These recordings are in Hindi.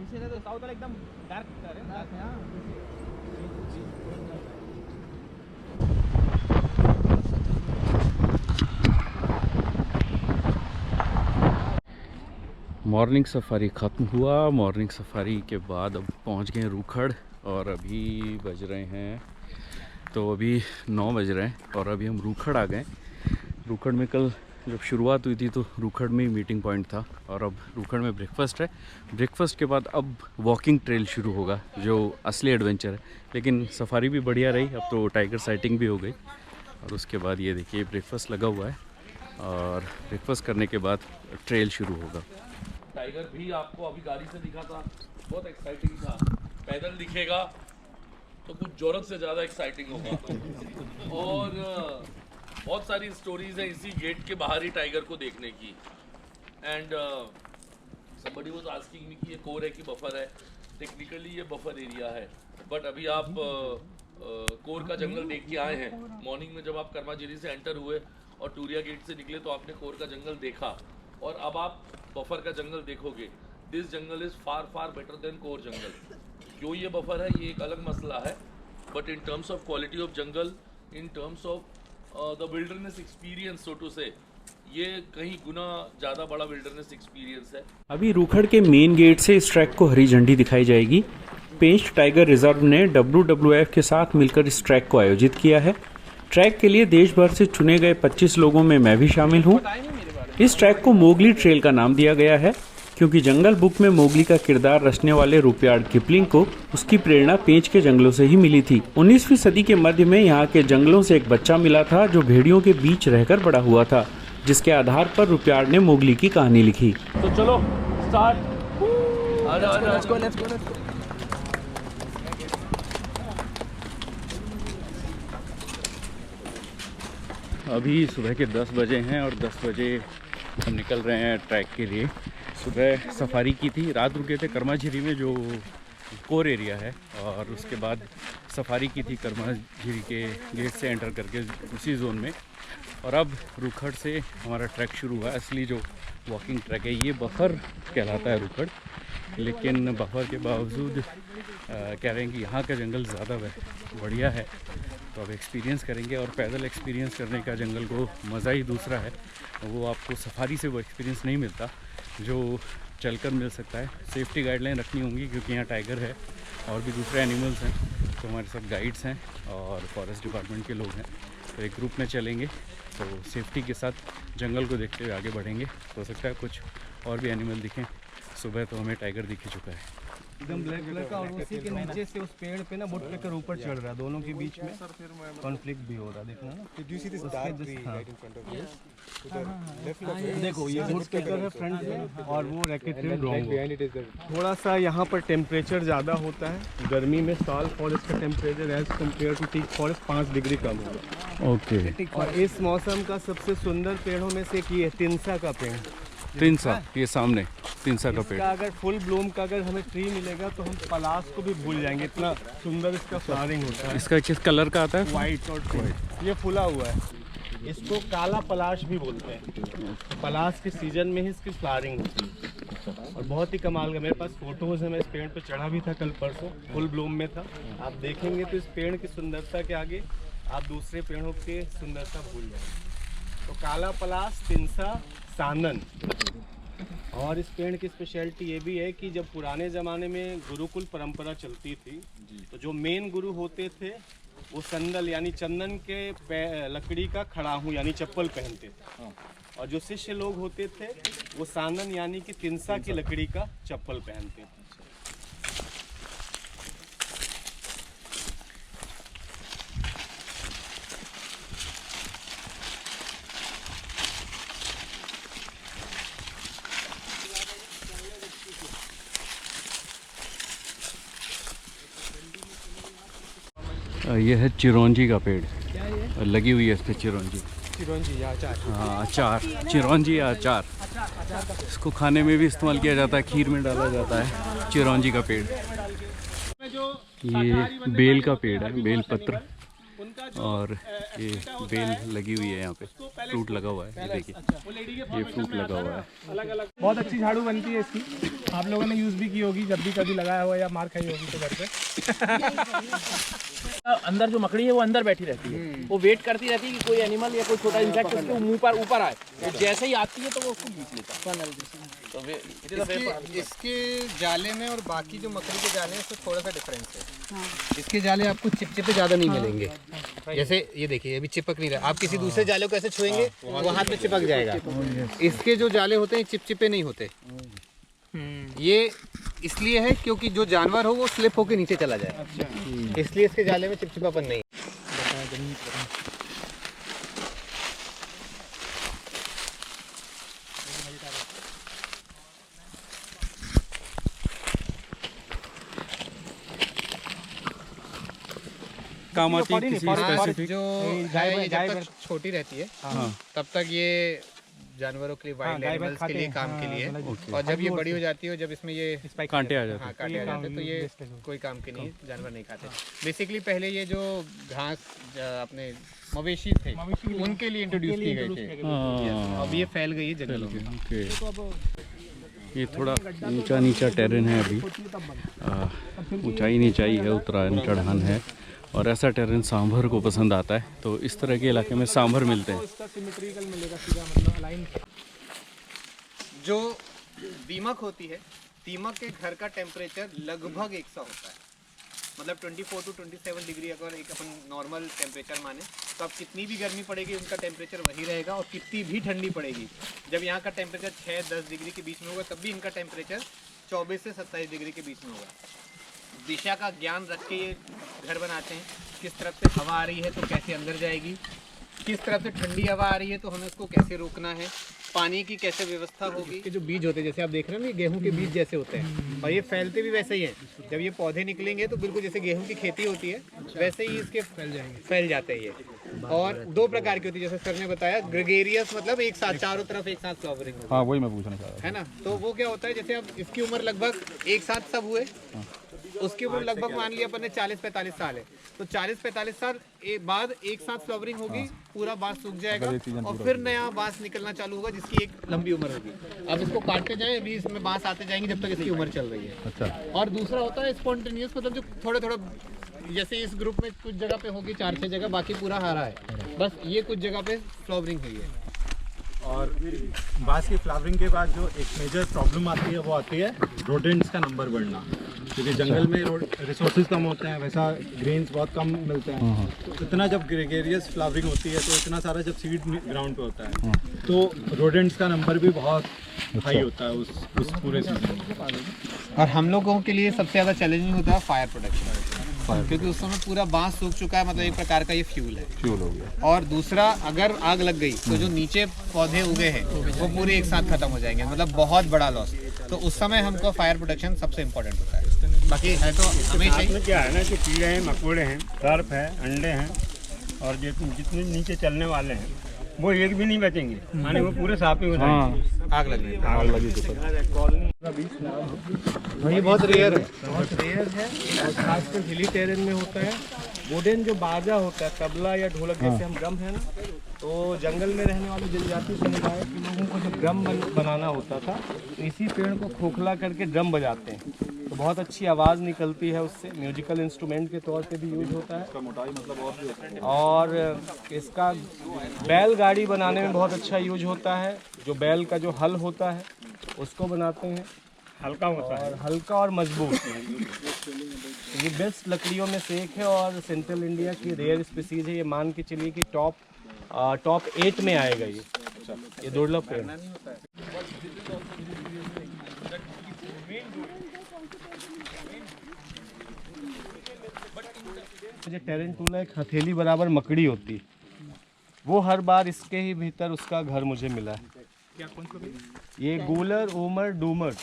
इसीलिए तो साउथ वाला एकदम डार्क कलर है ना। मॉर्निंग सफारी ख़त्म हुआ। मॉर्निंग सफारी के बाद अब पहुंच गए रूखड़ और अभी बज रहे हैं, तो अभी 9 बज रहे हैं और अभी हम रूखड़ आ गए। रूखड़ में कल जब शुरुआत हुई थी तो रूखड़ में ही मीटिंग पॉइंट था और अब रूखड़ में ब्रेकफास्ट है। ब्रेकफास्ट के बाद अब वॉकिंग ट्रेल शुरू होगा जो असली एडवेंचर है। लेकिन सफारी भी बढ़िया रही, अब तो टाइगर साइटिंग भी हो गई। और उसके बाद ये देखिए ब्रेकफास्ट लगा हुआ है और ब्रेकफास्ट करने के बाद ट्रेल शुरू होगा। टाइगर भी आपको अभी गाड़ी से दिखा था, बहुत एक्साइटिंग था। पैदल दिखेगा तो कुछ जोरत से ज़्यादा एक्साइटिंग होगा। और बहुत सारी स्टोरीज है इसी गेट के बाहर ही टाइगर को देखने की। And somebody was asking me कि ये कोर है कि बफर है। टेक्निकली ये बफर एरिया है, बट अभी आप कोर का जंगल देख के आए हैं। मॉर्निंग में जब आप कर्माझिरी से एंटर हुए और टूरिया गेट से निकले तो आपने कोर का जंगल देखा, और अब आप बफर का जंगल देखोगे। This jungle is far far better than core jungle. क्यों ये बफर है ये एक अलग मसला है, but in terms of quality of jungle, in terms of the wilderness experience, so to say, ये कहीं गुना ज़्यादा बड़ा विल्डरनेस एक्सपीरियंस है। अभी रूखड़ के मेन गेट से इस ट्रैक को हरी झंडी दिखाई जाएगी। पेंच टाइगर रिजर्व ने WWF के साथ मिलकर इस ट्रैक को आयोजित किया है। ट्रैक के लिए देश भर से चुने गए 25 लोगों में मैं भी शामिल हूँ। इस ट्रैक को मोगली ट्रेल का नाम दिया गया है क्योंकि जंगल बुक में मोगली का किरदार रचने वाले रुडयार्ड किपलिंग को उसकी प्रेरणा पेंच के जंगलों से ही मिली थी। 19वीं सदी के मध्य में यहाँ के जंगलों से एक बच्चा मिला था जो भेड़ियों के बीच रहकर बड़ा हुआ था, जिसके आधार पर रुडयार्ड ने मोगली की कहानी लिखी। तो चलो स्टार्ट। अभी सुबह के 10 बजे हैं और 10 बजे हम निकल रहे हैं ट्रैक के लिए। सुबह सफारी की थी, रात रुके थे कर्माझिरी में जो कोर एरिया है, और उसके बाद सफारी की थी कर्माझिरी के गेट से एंटर करके उसी जोन में। और अब रूखड़ से हमारा ट्रैक शुरू हुआ। असली जो वॉकिंग ट्रैक है ये बफर कहलाता है रूखड़, लेकिन बफर के बावजूद कह रहे हैं कि यहाँ का जंगल ज़्यादा बढ़िया है, तो अब एक्सपीरियंस करेंगे। और पैदल एक्सपीरियंस करने का जंगल को मज़ा ही दूसरा है, वो आपको सफारी से वो एक्सपीरियंस नहीं मिलता जो चलकर मिल सकता है। सेफ्टी गाइडलाइन रखनी होंगी क्योंकि यहाँ टाइगर है और भी दूसरे एनिमल्स हैं, तो हमारे साथ गाइड्स हैं और फॉरेस्ट डिपार्टमेंट के लोग हैं, तो एक ग्रुप में चलेंगे तो सेफ्टी के साथ जंगल को देखते हुए आगे बढ़ेंगे। हो सकता है कुछ और भी एनिमल दिखें। सुबह तो हमें टाइगर दिख ही चुका है एकदम ब्लैक कलर का, और उसी के नीचे से उस पेड़ पे ना वुड पेकर ऊपर चढ़ रहा है। दोनों के बीच में कॉन्फ्लिक्ट भी हो रहा है, देखना ना। Did you see this dark tree right in front of you? To the left of it. देखो ये वुड पेकर है फ्रंट में और वो racket tree Right behind it is the. थोड़ा सा यहाँ पर टेम्परेचर ज़्यादा होता है। गर्मी में साल फॉरेस्ट का temperature as compare to teak forest 5 degree कम होगा। ओके। और इस मौसम का सबसे सुंदर पेड़ों में से एक ये तिनसा का पेड़। तिनसा, ये सामने तिनसा का पेड़। इसका अगर फुल ब्लूम का अगर हमें ट्री मिलेगा तो हम पलाश को भी भूल जाएंगे, इतना सुंदर इसका फ्लावरिंग होता है। इसका किस कलर का आता है? वाइट और ग्रीन। ये फुला हुआ है, इसको काला पलाश भी बोलते हैं। पलाश के सीजन में ही इसकी फ्लावरिंग होती है और बहुत ही कमाल का। मेरे पास फोटोज है, मैं इस पेड़ पे चढ़ा भी था कल परसों, फुल ब्लूम में था। आप देखेंगे तो इस पेड़ की सुंदरता के आगे आप दूसरे पेड़ों की सुंदरता भूल जाएंगे। तो काला पलाश, तिनसा, सानन। और इस पेड़ की स्पेशलिटी ये भी है कि जब पुराने ज़माने में गुरुकुल परंपरा चलती थी तो जो मेन गुरु होते थे वो संदल यानी चंदन के लकड़ी का खड़ाहू यानी चप्पल पहनते थे, और जो शिष्य लोग होते थे वो सानन यानी कि तिनसा की लकड़ी का चप्पल पहनते थे। ये है चिरौंजी का पेड़, लगी हुई है इस पे चिरौंजी। चिरौंजी या अचार। हाँ अचार, चिरौंजी या अचार। इसको खाने में भी इस्तेमाल किया जाता है, खीर में डाला जाता है। चिरौंजी का पेड़। ये बेल का पेड़ है, बेल पत्र। और ये बेल लगी हुई है, यहाँ पे फ्रूट लगा हुआ है, ये देखिए ये फ्रूट लगा हुआ है। बहुत अच्छी झाड़ू बनती है इसकी, आप लोगों ने यूज़ भी की होगी जब भी कभी लगाया हुआ या मार खाई होगी तो घर पे। अंदर जो मकड़ी है वो अंदर बैठी रहती है, वो वेट करती रहती है कि कोई एनिमल या कोई छोटा इंसेक्ट उसके मुंह पर ऊपर आए, तो जैसे ही आती है तो वो उसको खींच लेता है। तो इसके जाले में और बाकी जो मकड़ी के जाले हैं उसमें थोड़ा सा डिफरेंस है। इसके जाले आपको चिपचिपे ज़्यादा नहीं मिलेंगे, जैसे ये देखिए अभी चिपक नहीं रहा, आप किसी दूसरे जाले को ऐसे छुएंगे वो हाथ में चिपक जाएगा। इसके जो जाले होते हैं चिपचिपे नहीं होते, ये इसलिए है क्योंकि जो जानवर हो वो स्लिप होके नीचे चला जाए, इसलिए इसके जाले में चिपचिपापन नहीं। काम आती है किसी स्पेसिफिक जो गाय ये जब तक छोटी रहती है तब तक ये जानवरों के लिए, वाइल्ड एनिमल्स के लिए काम के लिए, और जब ये बड़ी हो जाती है, जब इसमें ये कांटे आ जाते हैं, कांटे आ जाते हैं तो ये कोई काम के नहीं, जानवर नहीं खाते। बेसिकली पहले ये जो घास अपने मवेशी थे उनके लिए इंट्रोड्यूस की गई थी, अब ये फैल गई है जंगलों में। ये थोड़ा ऊंचा नीचा टेरेन है, अभी ऊंचाई नीचाई है, उतरान चढ़ान है, और ऐसा टेरेन सांभर को पसंद आता है, तो इस तरह के इलाके में सांभर मिलते हैं। जो दीमक होती है, दीमक के घर का टेम्परेचर लगभग 100 होता है, मतलब 24 to 27 डिग्री अगर एक अपन नॉर्मल टेम्परेचर माने तो अब कितनी भी गर्मी पड़ेगी उनका टेम्परेचर वही रहेगा, और कितनी भी ठंडी पड़ेगी जब यहाँ का टेम्परेचर 6-10 डिग्री के बीच में होगा तब भी इनका टेम्परेचर 24 से 27 डिग्री के बीच में होगा। दिशा का ज्ञान रख के ये घर बनाते हैं, किस तरफ से हवा आ रही है तो कैसे अंदर जाएगी, किस तरफ से ठंडी हवा आ रही है तो हमें उसको कैसे रोकना है, पानी की कैसे व्यवस्था होगी। के जो बीज होते हैं जैसे आप देख रहे हैं ना, गेहूं के बीज जैसे होते हैं और ये फैलते भी वैसे ही हैं। जब ये पौधे निकलेंगे तो बिल्कुल जैसे गेहूं की खेती होती है वैसे ही इसके फैल जाते हैं ये। और 2 प्रकार की होती है, जैसे सर ने बताया ग्रेगेरियस, मतलब एक साथ चारों तरफ एक साथ फ्लावरिंग। हाँ, वही मैं पूछना चाह रहा है ना, तो वो क्या होता है, जैसे अब इसकी उम्र लगभग एक साथ सब हुए, उसकी उम्र लगभग मान लिया अपन ने 40-45 साल है, तो 40-45 साल बाद एक साथ फ्लावरिंग होगी, पूरा बांस सूख जाएगा और फिर नया बांस निकलना चालू होगा जिसकी एक लंबी उम्र होगी। अब इसको काटते जाएं, अभी इसमें बांस आते जाएंगे जब तक इसकी उम्र चल रही है। अच्छा। और दूसरा होता है स्पॉन्टेनियस, मतलब जो थोड़ा जैसे इस ग्रुप में कुछ जगह पे होगी 4-6 जगह, बाकी पूरा हरा है, बस ये कुछ जगह पे फ्लावरिंग हुई है। और बांस की फ्लावरिंग के बाद जो एक मेजर प्रॉब्लम आती है वो आती है रोडेंट्स का नंबर बढ़ना, क्योंकि जंगल में रिसोर्सेज कम होते हैं, वैसा ग्रेन्स बहुत कम मिलते हैं, तो इतना जब ग्रेगेरियस फ्लावरिंग होती है तो इतना सारा जब सीड ग्राउंड पे होता है तो रोडेंट्स का नंबर भी बहुत हाई होता है उस पूरे सीजन में। और हम लोगों के लिए सबसे ज़्यादा चैलेंजिंग होता है फायर प्रोटेक्शन, क्योंकि उस समय पूरा बांस सूख चुका है, मतलब एक प्रकार का ये फ्यूल हो गया। और दूसरा, अगर आग लग गई तो जो नीचे पौधे उगे हैं वो पूरे एक साथ खत्म हो जाएंगे, मतलब बहुत बड़ा लॉस। तो उस समय हमको फायर प्रोटेक्शन सबसे इम्पोर्टेंट होता है, बाकी है तो हमेशा ही। क्या है ना कि कीड़े हैं, मकोड़े हैं, सर्प है, अंडे हैं, और जितने नीचे चलने वाले हैं वो एक भी नहीं बचेंगे, माने वो पूरे साफ ही हो जाएंगे। आग लगी ये बहुत रेयर है, और खासकर हिली टेरेन में होता है। वुडन जो बाजा होता है, तबला या ढोलक जैसे हम ड्रम है ना, तो जंगल में रहने वाले जनजातीय समुदाय के लोगों को जब ड्रम बनाना होता था तो इसी पेड़ को खोखला करके ड्रम बजाते हैं, तो बहुत अच्छी आवाज़ निकलती है उससे, म्यूजिकल इंस्ट्रूमेंट के तौर पे भी यूज होता है। और इसका बैलगाड़ी बनाने में बहुत अच्छा यूज होता है, जो बैल का जो हल होता है उसको बनाते हैं, हल्का होता है और हल्का और मजबूत। ये बेस्ट लकड़ियों में से एक है और सेंट्रल इंडिया की रेयर स्पीसीज है। ये मान के चलिए कि टॉप 8 में आएगा ये दुर्लभ पेड़। जो टेरेंटुला एक हथेली बराबर मकड़ी होती है, वो हर बार इसके ही भीतर उसका घर मुझे मिला है। क्या कौन सा? ये गूलर, उमर, डूमर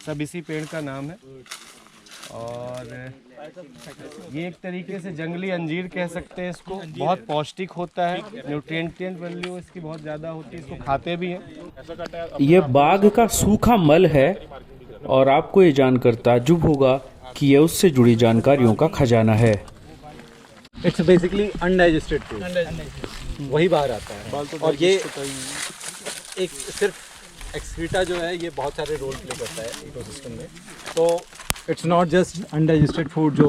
सब इसी पेड़ का नाम है। और ये एक तरीके से जंगली अंजीर कह सकते हैं इसको। बहुत पौष्टिक होता है, न्यूट्रिएंट वैल्यू इसकी बहुत ज़्यादा होती है, इसको खाते भी हैं। यह बाघ का सूखा मल है और आपको ये जानकर ताज्जुब होगा कि यह उससे जुड़ी जानकारियों का खजाना है। इट्स बेसिकली अनडाइजेस्टेड फूड, वही बाहर आता है। और ये एक सिर्फ एक्सक्रीटा जो है ये बहुत सारे रोल प्ले करता है इकोसिस्टम में। तो it's not just undigested food जो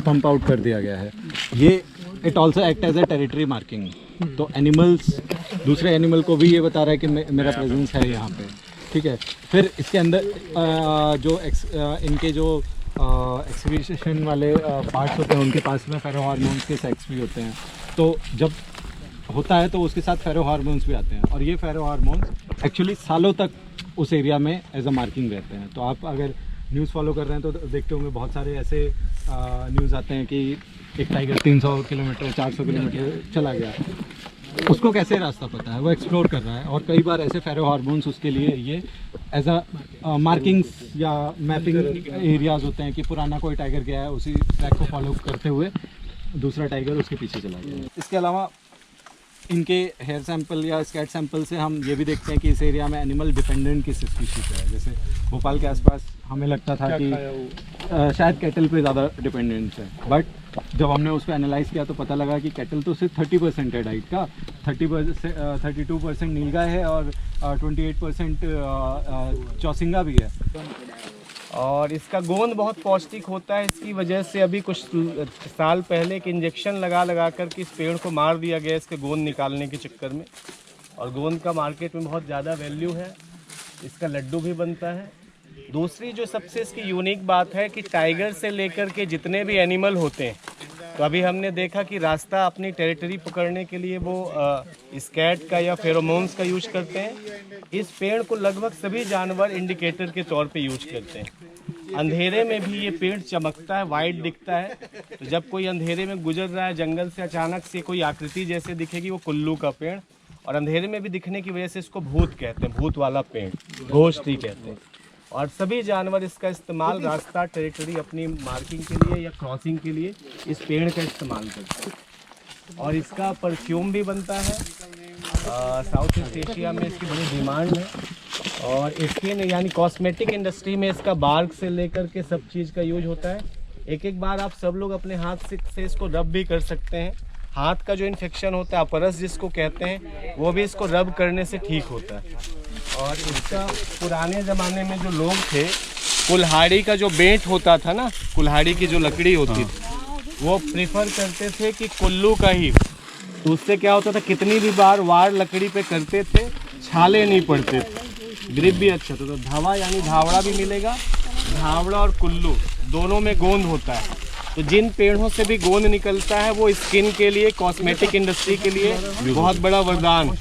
पंप आउट कर दिया गया है, ये it also act as a territory marking. तो एनिमल्स, दूसरे एनिमल को भी ये बता रहा है कि मेरा प्रेजेंस है यहाँ पे, ठीक है। फिर इसके अंदर जो इनके जो एक्सक्रीशन वाले पार्ट्स होते हैं उनके पास में फेरो हार्मोन्स के सेक्स भी होते हैं। तो जब होता है तो उसके साथ फेरो हार्मोन्स भी आते हैं, और ये फेरो हार्मोन्स एक्चुअली सालों तक उस एरिया में एज अ मार्किंग रहते हैं। तो आप अगर न्यूज़ फॉलो कर रहे हैं तो देखते होंगे बहुत सारे ऐसे न्यूज़ आते हैं कि एक टाइगर 300 किलोमीटर 400 किलोमीटर चला गया, उसको कैसे रास्ता पता है, वो एक्सप्लोर कर रहा है। और कई बार ऐसे फेरो हार्मोन्स उसके लिए ये एज अ मार्किंग्स या मैपिंग एरियाज़ होते हैं कि पुराना कोई टाइगर गया है, उसी ट्रैक को फॉलो करते हुए दूसरा टाइगर उसके पीछे चला गया। इसके अलावा इनके हेयर सैंपल या स्कैट सैंपल से हम ये भी देखते हैं कि इस एरिया में एनिमल डिपेंडेंट किस स्पीशीज है। जैसे भोपाल के आसपास हमें लगता था कि शायद कैटल पे ज़्यादा डिपेंडेंस है, बट जब हमने उसको एनालाइज किया तो पता लगा कि कैटल तो सिर्फ 30% है डाइट का, 32% नीलगाय है और 28% चौसिंगा भी है। और इसका गोंद बहुत पौष्टिक होता है, इसकी वजह से अभी कुछ साल पहले एक इंजेक्शन लगा कर के इस पेड़ को मार दिया गया इसके गोंद निकालने के चक्कर में। और गोंद का मार्केट में बहुत ज़्यादा वैल्यू है, इसका लड्डू भी बनता है। दूसरी जो सबसे इसकी यूनिक बात है कि टाइगर से लेकर के जितने भी एनिमल होते हैं, तो अभी हमने देखा कि रास्ता अपनी टेरिटरी पकड़ने के लिए वो स्कैट का या फेरोमोन्स का यूज करते हैं। इस पेड़ को लगभग सभी जानवर इंडिकेटर के तौर पे यूज करते हैं। अंधेरे में भी ये पेड़ चमकता है, वाइट दिखता है। तो जब कोई अंधेरे में गुजर रहा है जंगल से, अचानक से कोई आकृति जैसे दिखेगी, वो कुल्लू का पेड़। और अंधेरे में भी दिखने की वजह से इसको भूत कहते हैं, भूत वाला पेड़, घोस्ट ही कहते हैं। और सभी जानवर इसका इस्तेमाल रास्ता, टेरिटरी अपनी मार्किंग के लिए या क्रॉसिंग के लिए इस पेड़ का इस्तेमाल करते हैं। और इसका परफ्यूम भी बनता है, साउथ ईस्ट एशिया में इसकी बड़ी डिमांड है। और इसके यानी कॉस्मेटिक इंडस्ट्री में इसका बार्क से लेकर के सब चीज़ का यूज होता है। एक बार आप सब लोग अपने हाथ से इसको रब भी कर सकते हैं। हाथ का जो इन्फेक्शन होता है, अपरस जिसको कहते हैं, वो भी इसको रब करने से ठीक होता है। और इसका पुराने ज़माने में जो लोग थे, कुल्हाड़ी का जो बेंट होता था ना, कुल्हाड़ी की जो लकड़ी होती थी, वो प्रेफर करते थे कि कुल्लू का ही। तो उससे क्या होता था, कितनी भी बार वार लकड़ी पे करते थे, छाले नहीं पड़ते थे, ग्रिप भी अच्छा था। तो धावा यानी धावड़ा भी मिलेगा, धावड़ा और कुल्लू दोनों में गोंद होता है। तो जिन पेड़ों से भी गोंद निकलता है वो स्किन के लिए, कॉस्मेटिक इंडस्ट्री के लिए बहुत बड़ा वरदान।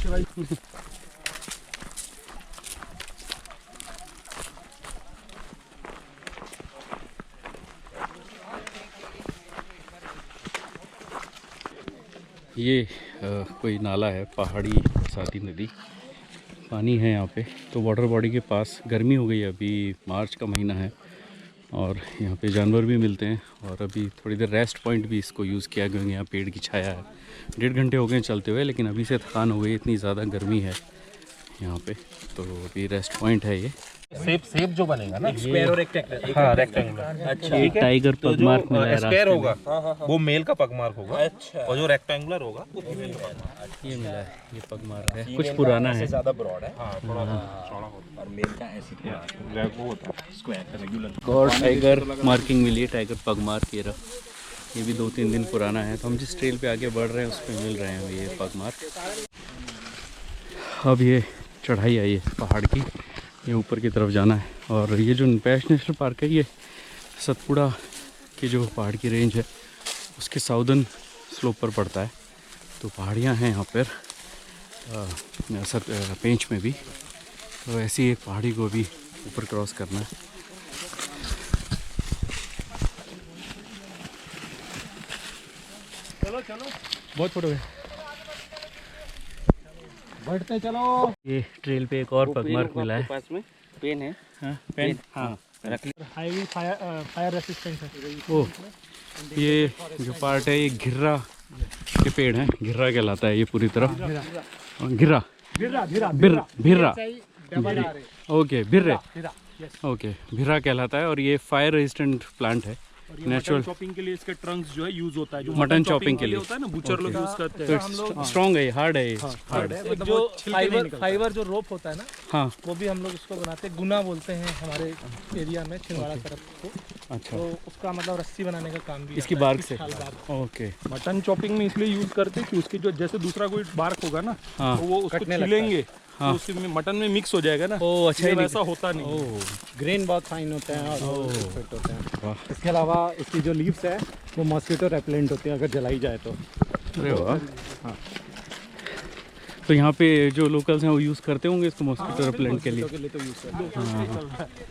ये कोई नाला है, पहाड़ी सादी नदी, पानी है यहाँ पे। तो वाटर बॉडी के पास गर्मी हो गई है, अभी मार्च का महीना है और यहाँ पे जानवर भी मिलते हैं। और अभी थोड़ी देर रेस्ट पॉइंट भी इसको यूज़ किया, क्योंकि यहाँ पेड़ की छाया है। 1.5 घंटे हो गए चलते हुए, लेकिन अभी से थकान हो गई, इतनी ज़्यादा गर्मी है यहाँ पे। तो अभी रेस्ट पॉइंट है ये। सेप जो बनेगा ना, स्क्वायर और रेक्टेंगुलर। हाँ, रेक्टेंगुलर। अच्छा, ये टाइगर तो पगमार्क मिला है स्क्वायर रास्ते होगा वो मेल का पगमार्क होगा। अच्छा। और जो रेक्टेंगुलर होगा वो फीमेल का पगमार्क। ये मिला है, ये पगमार्क है, कुछ पुराना है। ज़्यादा ब्रॉड है। हाँ, थोड़ा चौड़ा होता है। और मेल का ऐसी वो होता है स्क्वायर रेगुलर। और टाइगर मार्किंग मिली है, टाइगर पगमार्क ये रहा। ये भी 2-3 दिन पुराना है। तो हम जिस ट्रेल पे आगे बढ़ रहे हैं उस पर मिल रहे हैं ये पगमार्क। अब ये चढ़ाई आई है पहाड़ की, ये ऊपर की तरफ जाना है। और ये जो पैश नेशनल पार्क है, ये सतपुड़ा की जो पहाड़ की रेंज है उसके साउदर्न स्लोप पर पड़ता है। तो पहाड़ियाँ हैं यहाँ पर पेंच में भी। तो ऐसी एक पहाड़ी को भी ऊपर क्रॉस करना है। चलो चलो, बहुत फोटो है, बढ़ते चलो। ये ट्रेल पे एक और पगमार्क मिला है। पास में पेन है। हाँ, पेन, हाँ, हाईवी फायर रेसिस्टेंट है। ओ, ये जो पार्ट है ये घिर्रा के पेड़ हैं, घिर्रा कहलाता है ये पूरी तरह। घिर्रा, भिर्रा, ओके, भिर्रे, ओके, भिर्रा कहलाता है। और ये फायर रेजिस्टेंट प्लांट है, नेचुरल चॉपिंग के लिए इसके ट्रंक्स जो है यूज होता है, जो मटन चॉपिंग के लिए होता है ना, बुचर लोग यूज करते तो हैं। स्ट्रॉन्ग है, हार्ड है ये। हार्ड है, जो फाइबर जो रोप होता है ना, हाँ वो भी हम लोग इसको बनाते हैं, गुना बोलते हैं हमारे एरिया में, छिंदवाड़ा तरफ को। अच्छा, तो उसका मतलब रस्सी बनाने का काम भी इसकी आता है, बार्क से। छाल बार्क। ओके, मटन चॉपिंग में इसलिए यूज करते हैं कि उसकी जो जैसे दूसरा कोई बार्क होगा ना, हाँ। तो वो उसको छिलेंगे, हाँ। तो उसके में मटन में मिक्स हो जाएगा ना। ओ अच्छा, ये ही वैसा होता नहीं है। ग्रेन बहुत फाइन होते हैं और फिट होते हैं। इसके अलावा इसकी जो लीव्स है वो मॉस्किटो रेपेलेंट होती है अगर जलाई जाए तो। अरे वाह। हाँ, तो यहाँ पे जो लोकल्स हैं वो यूज़ करते होंगे इसको मॉस्किटो रिपेलेंट के लिए। तो यूज़ करते हैं।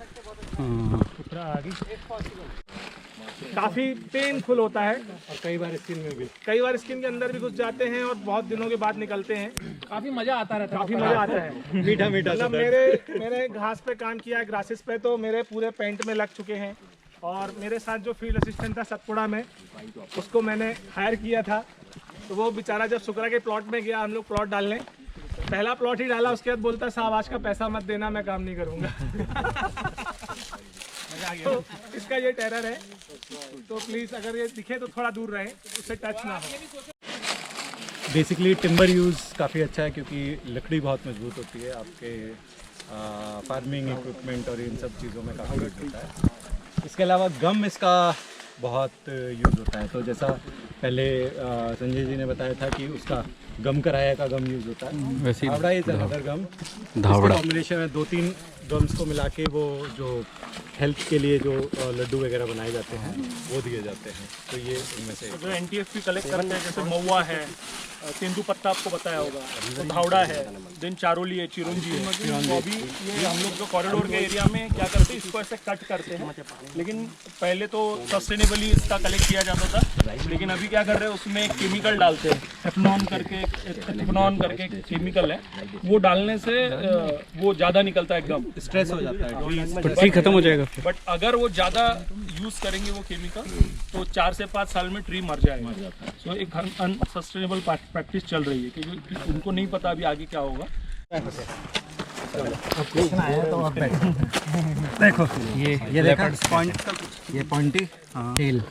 काफी पेनफुल होता है और कई बार स्किन में भी, कई बार स्किन के अंदर भी घुस जाते हैं और बहुत दिनों के बाद निकलते हैं। काफी मजा आता रहता है, काफी मजा आता है। मीठा मीठा मतलब मेरे घास पे काम किया है, ग्रासेस पे, तो मेरे पूरे पेंट में लग चुके हैं। और मेरे साथ जो फील्ड असिस्टेंट था सतपुड़ा में, उसको मैंने हायर किया था। तो वो बेचारा जब सुकरा के प्लॉट में गया, हम लोग प्लॉट डालने, पहला प्लॉट ही डाला, उसके बाद बोलता साहब आज का पैसा मत देना, मैं काम नहीं करूँगा। तो इसका ये टेरर है, तो प्लीज़ अगर ये दिखे तो थोड़ा दूर रहे, उससे टच ना हो। बेसिकली टिम्बर यूज़ काफ़ी अच्छा है क्योंकि लकड़ी बहुत मजबूत होती है, आपके फार्मिंग इक्विपमेंट और इन सब चीज़ों में काफ़ी यूज होता है। इसके अलावा गम इसका बहुत यूज़ होता है। तो जैसा पहले संजय जी ने बताया था कि उसका गम कराया का गम यूज़ होता है, वैसे ही धावड़ा इज अनदर गम। धावड़ा कॉम्बिनेशन में 2-3 गम्स को मिला के वो जो हेल्थ के लिए जो लड्डू वगैरह बनाए जाते हैं वो दिए जाते हैं। तो ये इनमें से जो NTF कलेक्ट करते हैं, जैसे महुआ है, तेंदू पत्ता आपको बताया होगा, तो धावड़ा है, देन चारोली है, चिरंजी है। तो अभी ये हम लोग जो कॉरिडोर के एरिया में क्या करते हैं, इसको ऐसे कट करते हैं। लेकिन पहले तो सस्टेनेबली इसका कलेक्ट किया जाता था, लेकिन अभी क्या कर रहे हैं, उसमें केमिकल डालते हैं, एफनॉन करके केमिकल है, वो डालने से वो ज़्यादा निकलता है, एकदम स्ट्रेस हो जाता है, ट्री खत्म हो जाएगा। बट अगर वो ज़्यादा यूज़ करेंगे वो केमिकल, तो 4 से 5 साल में ट्री मर जाएगा। सो एक अनसस्टेनेबल प्रैक्टिस चल रही है, क्योंकि उनको नहीं पता अभी आगे क्या होगा। देखो ये देखा ये पॉइंटी टेल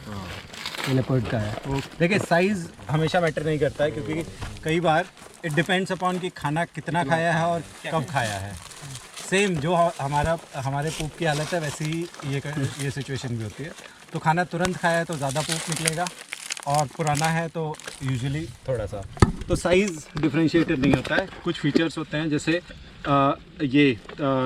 लेपर्ड का है। देखिए साइज़ हमेशा मैटर नहीं करता है, क्योंकि कई बार इट डिपेंड्स अपॉन कि खाना कितना खाया है और कब खाया है। सेम जो हमारे पूप की हालत है वैसे ही ये सिचुएशन भी होती है। तो खाना तुरंत खाया है तो ज़्यादा पूप निकलेगा, और पुराना है तो यूजुअली थोड़ा सा। तो साइज़ डिफरेंशिएटेड नहीं होता है। कुछ फीचर्स होते हैं, जैसे ये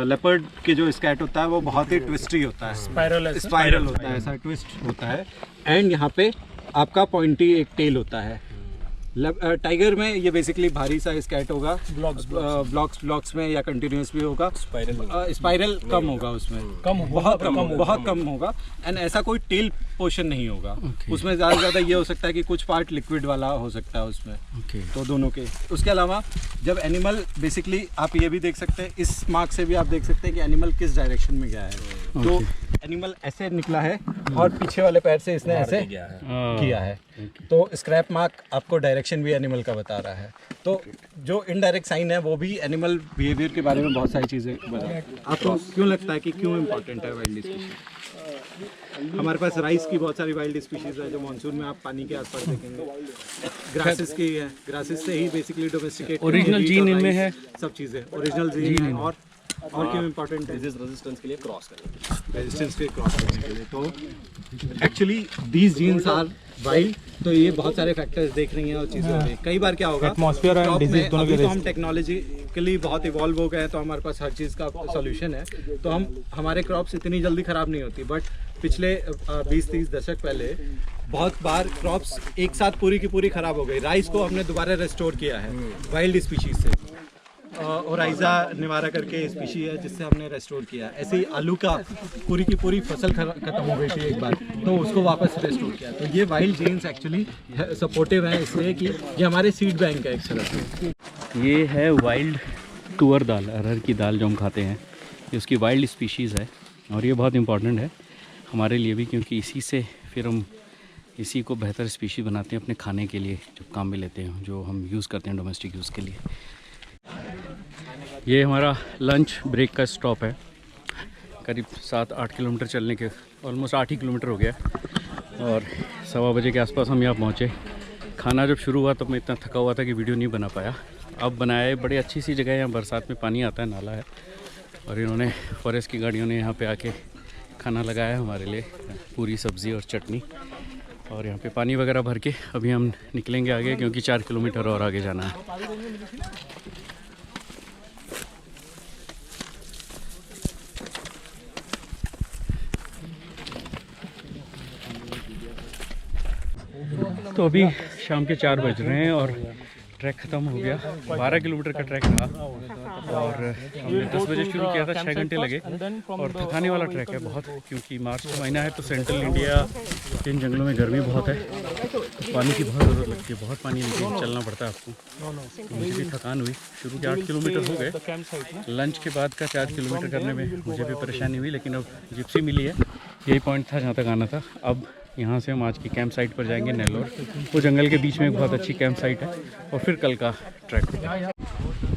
लेपर्ड के जो स्कैट होता है वो बहुत ही ट्विस्टी होता है, स्पाइरल होता है, ऐसा ट्विस्ट होता है। एंड यहाँ पे आपका पॉइंटी एक टेल होता है। टाइगर में ये बेसिकली भारी सा स्कैट होगा, ब्लॉक्स में या कंटिन्यूस भी होगा। स्पाइरल कम होगा उसमें, बहुत कम होगा। एंड ऐसा कोई टेल पोर्शन नहीं होगा उसमें। ज़्यादा से ज़्यादा ये हो सकता है कि कुछ पार्ट लिक्विड वाला हो सकता है उसमें। तो दोनों के। उसके अलावा जब एनिमल बेसिकली आप ये भी देख सकते हैं, इस मार्क से भी आप देख सकते हैं कि एनिमल किस डायरेक्शन में गया है। तो एनिमल ऐसे निकला है और पीछे वाले पैर से इसने ऐसे किया है। तो स्क्रैप मार्क आपको डायरेक्शन भी एनिमल का बता रहा है। तो जो इनडायरेक्ट साइन है वो भी एनिमल बिहेवियर के बारे में बहुत सारी चीज़ें बता रहा है। आपको क्यों लगता है कि क्यों इम्पोर्टेंट है वाइल्ड स्पीशीज? हमारे पास राइस की बहुत सारी वाइल्ड स्पीशीज है जो मानसून में आप पानी के आसपास देखेंगे। ग्रासेस की है, ग्रासेस से ही बेसिकली डोमेस्टिकेट ओरिजिनल जीन इनमें है, सब चीज़ें ओरिजिनल जीन है। और क्यों इम्पोर्टेंट है? रेजिस्टेंस के लिए क्रॉस करने के लिए। तो actually these genes are wild. तो ये बहुत सारे फैक्टर्स देख रही हैं और चीज़ें हो रही हैं। कई बार क्या होगा, एटमॉस्फेयर एंड डिजीज दोनों के, तो हम टेक्नोलॉजिकली बहुत इवॉल्व हो गए हैं, तो हमारे पास हर चीज़ का सॉल्यूशन है। तो हमारे क्रॉप्स इतनी जल्दी ख़राब नहीं होती। बट पिछले 20-30 दशक पहले बहुत बार क्रॉप्स एक साथ पूरी की पूरी ख़राब हो गई। राइस को हमने दोबारा रेस्टोर किया है वाइल्ड स्पीशीज से। ओराइजा निवारा करके स्पीशी है जिससे हमने रेस्टोर किया। ऐसे ही आलू का पूरी की पूरी फसल खत्म हो गई थी एक बार, तो उसको वापस रेस्टोर किया। तो ये वाइल्ड जीन्स एक्चुअली सपोर्टिव है, इसलिए कि ये हमारे सीड बैंक है एक तरह से। ये है वाइल्ड तुअर दाल, अरहर की दाल जो हम खाते हैं, ये उसकी वाइल्ड स्पीशीज़ है। और ये बहुत इंपॉर्टेंट है हमारे लिए भी, क्योंकि इसी से फिर हम इसी को बेहतर स्पीशी बनाते हैं अपने खाने के लिए, जो काम में लेते हैं, जो हम यूज़ करते हैं डोमेस्टिक यूज़ के लिए। ये हमारा लंच ब्रेक का स्टॉप है। करीब 7-8 किलोमीटर चलने के, ऑलमोस्ट 8 ही किलोमीटर हो गया। और 1:15 बजे के आसपास हम यहाँ पहुँचे। खाना जब शुरू हुआ तब मैं इतना थका हुआ था कि वीडियो नहीं बना पाया। अब बनाया है, बड़ी अच्छी सी जगह है, यहाँ बरसात में पानी आता है, नाला है, और इन्होंने फॉरेस्ट की गाड़ियों ने यहाँ पे आके खाना लगाया है हमारे लिए, पूरी सब्ज़ी और चटनी। और यहाँ पे पानी वगैरह भर के अभी हम निकलेंगे आगे, क्योंकि 4 किलोमीटर और आगे जाना है। तो अभी शाम के 4 बज रहे हैं और ट्रैक ख़त्म हो गया। 12 किलोमीटर का ट्रैक रहा और हमने 10 बजे शुरू किया था, 6 घंटे लगे। और थकाने वाला ट्रैक है बहुत, क्योंकि मार्च का महीना है तो सेंट्रल इंडिया के इन जंगलों में गर्मी बहुत है, पानी की बहुत ज़रूरत लगती है, बहुत पानी लेके चलना पड़ता है आपको। तो मुझे भी थकान हुई। शुरू के 8 किलोमीटर हो गए, लंच के बाद का 4 किलोमीटर करने में मुझे भी परेशानी हुई, लेकिन अब जिप्सी मिली है। यही पॉइंट था जहाँ तक आना था। अब यहाँ से हम आज की कैंप साइट पर जाएंगे, नेल्लोर। वो जंगल के बीच में एक बहुत अच्छी कैंप साइट है, और फिर कल का ट्रैक।